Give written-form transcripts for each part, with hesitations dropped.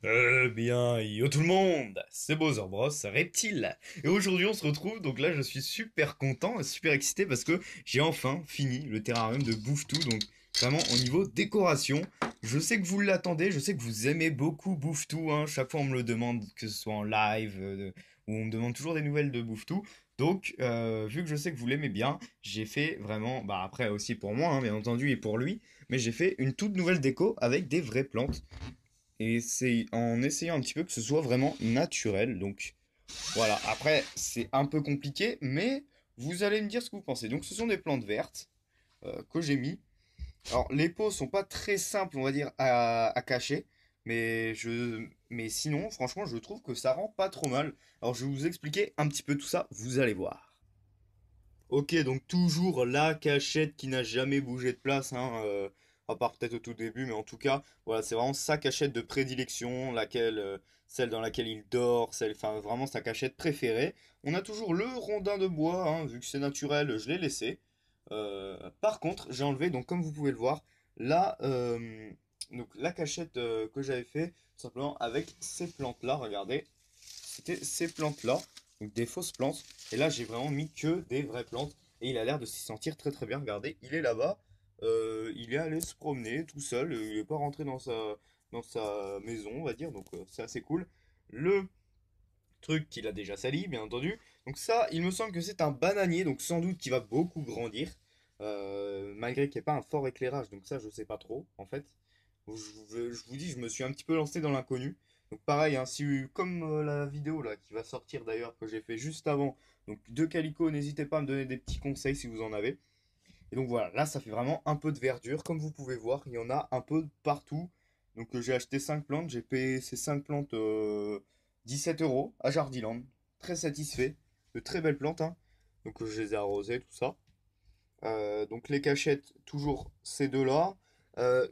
Bien, yo tout le monde, c'est Bowser Bros, Reptile. Et aujourd'hui on se retrouve, donc là je suis super content, super excité parce que j'ai enfin fini le terrarium de Bouffe-Tout, donc vraiment au niveau décoration. Je sais que vous l'attendez, je sais que vous aimez beaucoup Bouffe-Tout, hein. Chaque fois on me le demande, que ce soit en live, ou on me demande toujours des nouvelles de Bouffe-Tout. Donc vu que je sais que vous l'aimez bien, j'ai fait vraiment, bah après aussi pour moi, hein, bien entendu, et pour lui, mais j'ai fait une toute nouvelle déco avec des vraies plantes. Et c'est en essayant un petit peu que ce soit vraiment naturel. Donc voilà, après c'est un peu compliqué, mais vous allez me dire ce que vous pensez. Donc ce sont des plantes vertes que j'ai mis. Alors les pots sont pas très simples, on va dire, à cacher. Mais sinon, franchement, je trouve que ça rend pas trop mal. Alors je vais vous expliquer un petit peu tout ça, vous allez voir. Ok, donc toujours la cachette qui n'a jamais bougé de place, hein, à part peut-être au tout début, mais en tout cas, voilà, c'est vraiment sa cachette de prédilection, celle dans laquelle il dort, enfin vraiment sa cachette préférée. On a toujours le rondin de bois, hein, vu que c'est naturel, je l'ai laissé. Par contre, j'ai enlevé, donc comme vous pouvez le voir, là, donc la cachette que j'avais fait, tout simplement avec ces plantes-là, regardez, c'était ces plantes-là, donc des fausses plantes. Et là, j'ai vraiment mis que des vraies plantes. Et il a l'air de s'y sentir très très bien. Regardez, il est là-bas. Il est allé se promener tout seul. Il n'est pas rentré dans sa maison, on va dire. Donc c'est assez cool. Le truc qu'il a déjà sali, bien entendu. Donc ça, il me semble que c'est un bananier. Donc sans doute qu'il va beaucoup grandir. Malgré qu'il n'y ait pas un fort éclairage. Donc ça, je sais pas trop, en fait. Je vous dis, je me suis un petit peu lancé dans l'inconnu. Donc pareil, hein, si, comme la vidéo là qui va sortir d'ailleurs que j'ai fait juste avant, donc de Calico, n'hésitez pas à me donner des petits conseils si vous en avez. Et donc voilà, là ça fait vraiment un peu de verdure, comme vous pouvez voir, il y en a un peu partout. Donc j'ai acheté 5 plantes, j'ai payé ces 5 plantes 17 euros à Jardiland. Très satisfait, de très belles plantes, hein. Donc je les ai arrosées, tout ça. Donc les cachettes, toujours ces deux-là.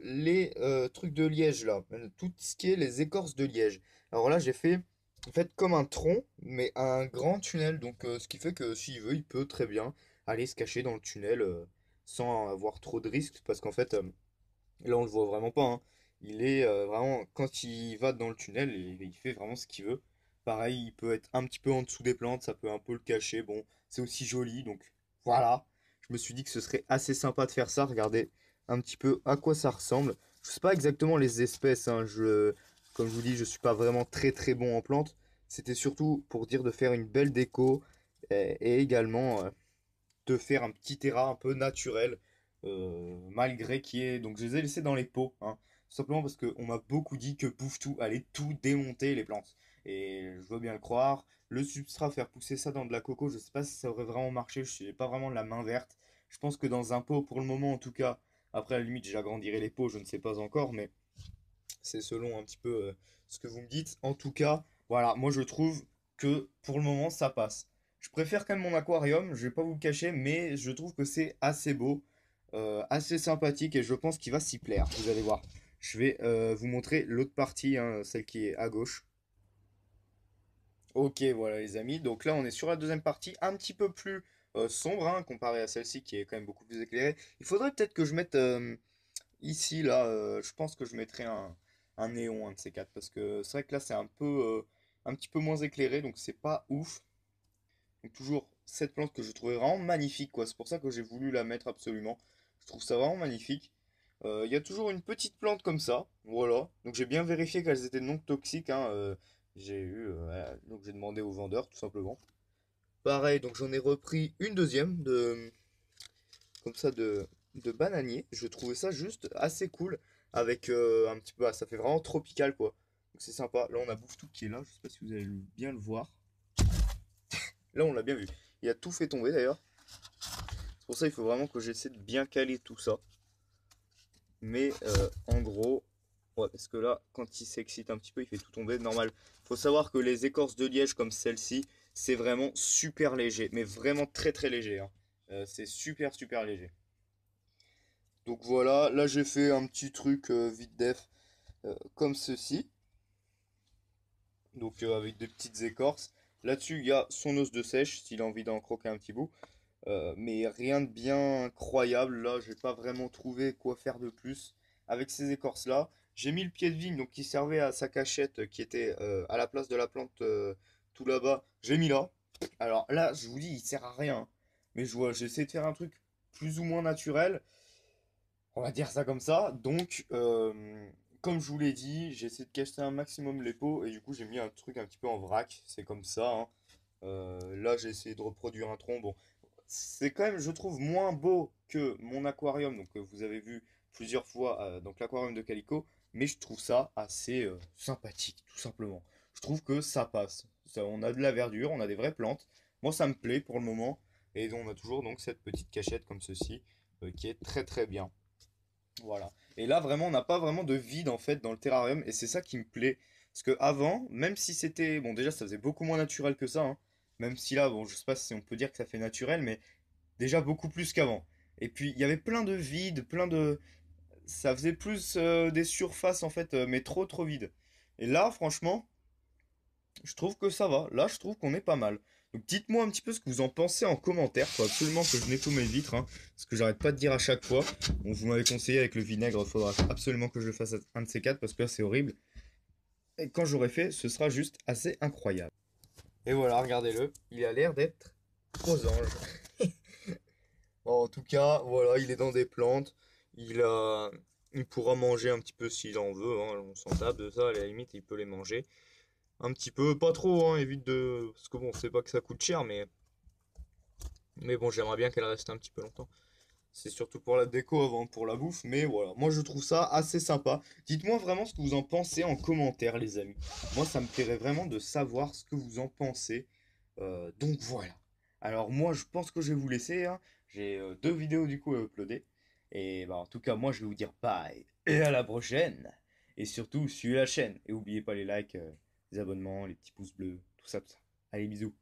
Les trucs de liège là, tout ce qui est les écorces de liège. Alors là j'ai fait en fait comme un tronc, mais un grand tunnel. Donc ce qui fait que s'il veut, il peut très bien aller se cacher dans le tunnel sans avoir trop de risques. Parce qu'en fait, là on le voit vraiment pas, hein. Il est vraiment, quand il va dans le tunnel, il fait vraiment ce qu'il veut. Pareil, il peut être un petit peu en dessous des plantes, ça peut un peu le cacher. Bon, c'est aussi joli, donc voilà. Je me suis dit que ce serait assez sympa de faire ça. Regardez un petit peu à quoi ça ressemble. Je sais pas exactement les espèces, hein. Comme je vous dis, je suis pas vraiment très très bon en plantes. C'était surtout pour dire de faire une belle déco et également de faire un petit terrain un peu naturel, malgré qu'il y ait... Donc je les ai laissés dans les pots, hein, tout simplement parce qu'on m'a beaucoup dit que Bouffe-Tout allait tout démonter les plantes. Et je veux bien le croire. Le substrat, faire pousser ça dans de la coco, je sais pas si ça aurait vraiment marché, je n'ai pas vraiment de la main verte. Je pense que dans un pot, pour le moment en tout cas, après à la limite j'agrandirai les pots, je ne sais pas encore, mais c'est selon un petit peu ce que vous me dites. En tout cas, voilà, moi je trouve que pour le moment ça passe. Je préfère quand même mon aquarium, je vais pas vous le cacher, mais je trouve que c'est assez beau, assez sympathique et je pense qu'il va s'y plaire. Vous allez voir. Je vais vous montrer l'autre partie, hein, celle qui est à gauche. Ok, voilà les amis. Donc là, on est sur la deuxième partie, un petit peu plus sombre, hein, comparée à celle-ci qui est quand même beaucoup plus éclairée. Il faudrait peut-être que je mette ici, là, je pense que je mettrai un néon, un de ces quatre, parce que c'est vrai que là, c'est un petit peu moins éclairé, donc c'est pas ouf. Donc toujours cette plante que je trouvais vraiment magnifique, quoi. C'est pour ça que j'ai voulu la mettre absolument. Je trouve ça vraiment magnifique. Il y a toujours une petite plante comme ça, voilà. Donc j'ai bien vérifié qu'elles étaient non toxiques, hein. Voilà. Donc j'ai demandé au vendeur, tout simplement. Pareil, donc j'en ai repris une deuxième comme ça de bananier. Je trouvais ça juste assez cool avec un petit peu, ah, ça fait vraiment tropical quoi. Donc c'est sympa. Là on a Bouffe-Tout qui est là, je sais pas si vous allez bien le voir. Là on l'a bien vu. Il a tout fait tomber d'ailleurs. C'est pour ça il faut vraiment que j'essaie de bien caler tout ça. Mais en gros, ouais, parce que là quand il s'excite un petit peu, il fait tout tomber. Normal. Faut savoir que les écorces de liège comme celle-ci, c'est vraiment super léger, mais vraiment très très léger, hein. C'est super super léger. Donc voilà, là j'ai fait un petit truc vite def comme ceci, donc avec des petites écorces. Là-dessus, il y a son os de sèche, s'il a envie d'en croquer un petit bout. Mais rien de bien incroyable. Là, j'ai pas vraiment trouvé quoi faire de plus avec ces écorces-là. J'ai mis le pied de vigne, donc qui servait à sa cachette, qui était à la place de la plante tout là-bas. J'ai mis là. Alors là, je vous dis, il sert à rien. Mais j'essaie de faire un truc plus ou moins naturel. On va dire ça comme ça. Donc, comme je vous l'ai dit, j'ai essayé de cacher un maximum les pots. Et du coup, j'ai mis un truc un petit peu en vrac. C'est comme ça, hein. Là, j'ai essayé de reproduire un tronc. Bon, c'est quand même, je trouve, moins beau que mon aquarium. Donc, vous avez vu plusieurs fois donc l'aquarium de Calico. Mais je trouve ça assez sympathique, tout simplement. Je trouve que ça passe. On a de la verdure, on a des vraies plantes. Moi, ça me plaît pour le moment. Et on a toujours donc cette petite cachette comme ceci, qui est très très bien. Voilà. Et là, vraiment, on n'a pas vraiment de vide en fait dans le terrarium. Et c'est ça qui me plaît. Parce que avant, même si c'était. Bon, déjà, ça faisait beaucoup moins naturel que ça, hein. Même si là, bon, je sais pas si on peut dire que ça fait naturel, mais déjà beaucoup plus qu'avant. Et puis, il y avait plein de vides, plein de. Ça faisait plus des surfaces en fait, mais trop trop vides. Et là, franchement, je trouve que ça va. Là, je trouve qu'on est pas mal. Donc dites-moi un petit peu ce que vous en pensez en commentaire. Faut absolument que je nettoie mes vitres, hein, ce que j'arrête pas de dire à chaque fois. Bon, vous m'avez conseillé avec le vinaigre, il faudra absolument que je le fasse un de ces quatre parce que là c'est horrible. Et quand j'aurai fait, ce sera juste assez incroyable. Et voilà, regardez-le. Il a l'air d'être aux anges. Bon, en tout cas, voilà, il est dans des plantes. Il a... Il pourra manger un petit peu s'il en veut, hein. On s'en tape de ça, à la limite, il peut les manger. Un petit peu, pas trop, hein, évite de... Parce que bon, c'est pas que ça coûte cher, mais bon, j'aimerais bien qu'elle reste un petit peu longtemps. C'est surtout pour la déco avant pour la bouffe, mais voilà, moi je trouve ça assez sympa. Dites-moi vraiment ce que vous en pensez en commentaire, les amis. Moi, ça me plairait vraiment de savoir ce que vous en pensez. Donc voilà. Alors moi, je pense que je vais vous laisser, hein. J'ai deux vidéos du coup à uploader. Et bah, en tout cas, moi je vais vous dire bye et à la prochaine. Et surtout, suivez la chaîne. Et n'oubliez pas les likes, les abonnements, les petits pouces bleus, tout ça, tout ça. Allez, bisous.